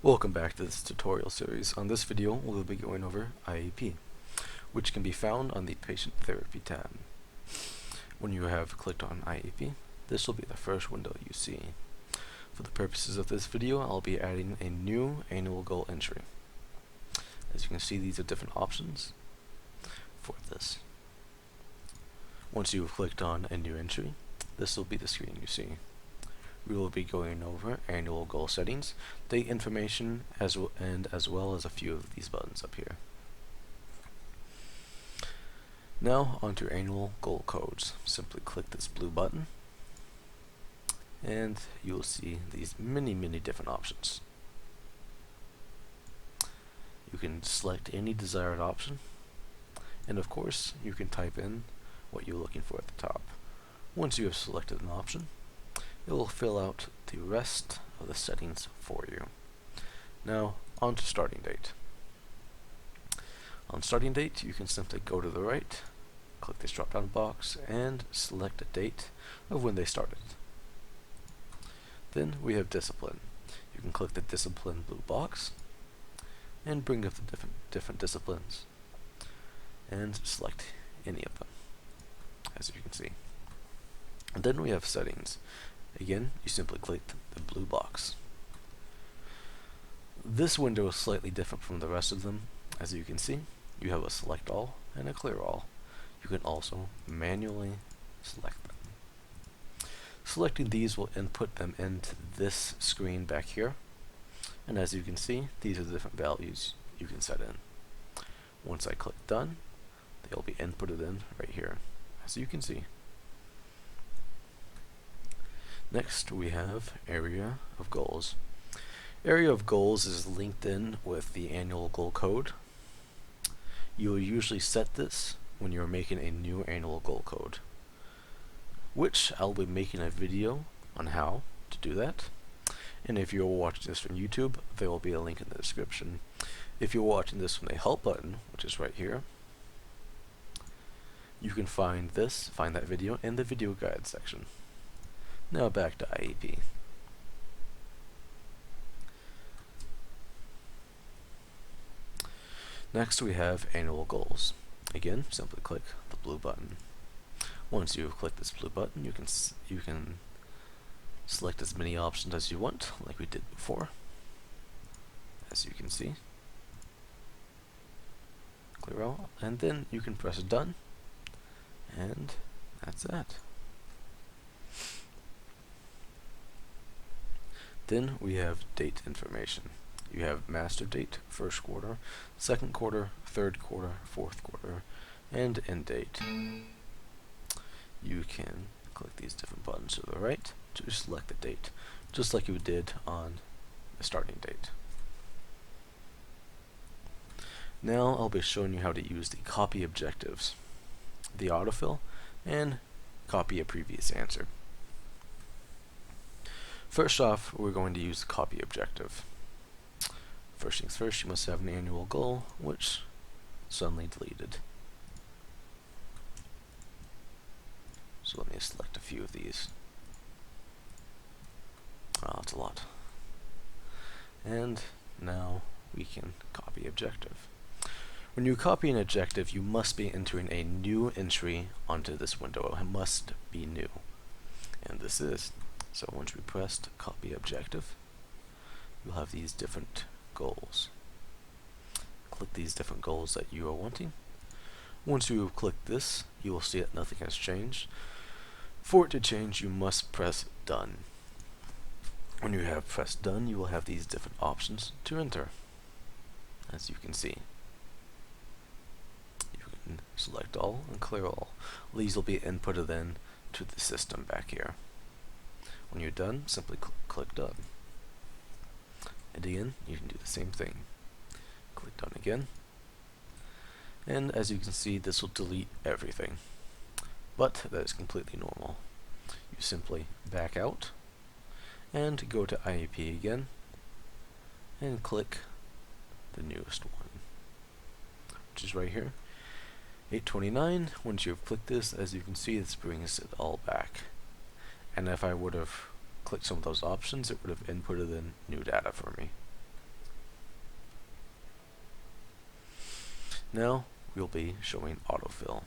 Welcome back to this tutorial series. On this video, we'll be going over IEP, which can be found on the Patient Therapy tab. When you have clicked on IEP, this will be the first window you see. For the purposes of this video, I'll be adding a new annual goal entry. As you can see, these are different options for this. Once you've clicked on a new entry, this will be the screen you see. We will be going over annual goal settings, date information, as well as a few of these buttons up here. Now onto annual goal codes. Simply click this blue button and you will see these many different options. You can select any desired option, and of course you can type in what you're looking for at the top. Once you have selected an option, it will fill out the rest of the settings for you. Now, on to starting date. On starting date, you can simply go to the right, click this drop-down box, and select a date of when they started. Then we have discipline. You can click the discipline blue box and bring up the different disciplines and select any of them, as you can see. And then we have settings. Again, you simply click the blue box. This window is slightly different from the rest of them. As you can see, you have a select all and a clear all. You can also manually select them. Selecting these will input them into this screen back here. And as you can see, these are the different values you can set in. Once I click done, they'll be inputted in right here, as you can see. Next, we have Area of Goals. Area of Goals is linked in with the annual goal code. You will usually set this when you're making a new annual goal code, which I'll be making a video on how to do that. And if you're watching this from YouTube, there will be a link in the description. If you're watching this from the help button, which is right here, you can find that video in the video guide section. Now back to IEP. Next we have annual goals. Again, simply click the blue button. Once you've clicked this blue button, you can select as many options as you want, like we did before. As you can see, clear all, and then you can press done, and that's that. Then we have date information. You have master date, first quarter, second quarter, third quarter, fourth quarter, and end date. You can click these different buttons to the right to select the date, just like you did on the starting date. Now I'll be showing you how to use the copy objectives, the autofill, and copy a previous answer. First off, we're going to use the copy objective. First things first, you must have an annual goal, which suddenly deleted. So let me select a few of these. Oh, that's a lot. And now we can copy objective. When you copy an objective, you must be entering a new entry onto this window. It must be new. And this is. So once we pressed copy objective, you'll have these different goals. Click these different goals that you are wanting. Once you click this, you will see that nothing has changed. For it to change, you must press done. When you have pressed done, you will have these different options to enter. As you can see, you can select all and clear all. These will be inputted in to the system back here. When you're done, simply click done. And again, you can do the same thing. Click done again. And as you can see, this will delete everything. But that is completely normal. You simply back out and go to IEP again and click the newest one, which is right here, 829. Once you've clicked this, as you can see, this brings it all back. And if I would have clicked some of those options, it would have inputted in new data for me. Now we'll be showing autofill.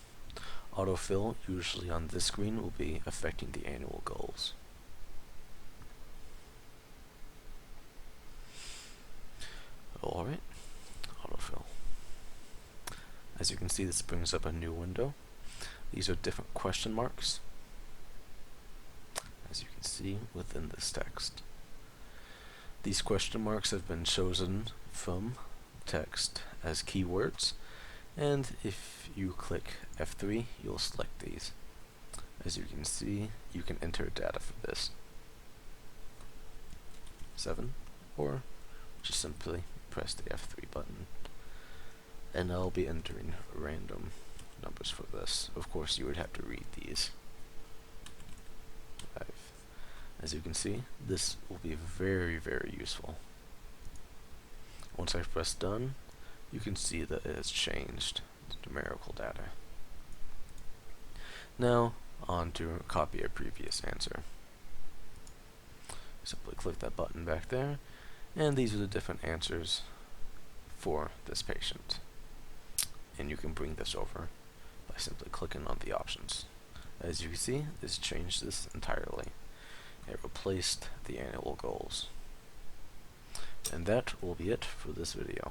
Autofill, usually on this screen, will be affecting the annual goals. Alright, autofill. As you can see, this brings up a new window. These are different question marks, as you can see within this text. These question marks have been chosen from text as keywords, and if you click F3, you'll select these. As you can see, you can enter data for this. 7, or just simply press the F3 button. And I'll be entering random numbers for this. Of course, you would have to read these. 5. As you can see, this will be very, very useful. Once I press done, you can see that it has changed to numerical data. Now, on to copy a previous answer. Simply click that button back there, and these are the different answers for this patient. And you can bring this over by simply clicking on the options. As you can see, this changed this entirely. It replaced the annual goals. And that will be it for this video.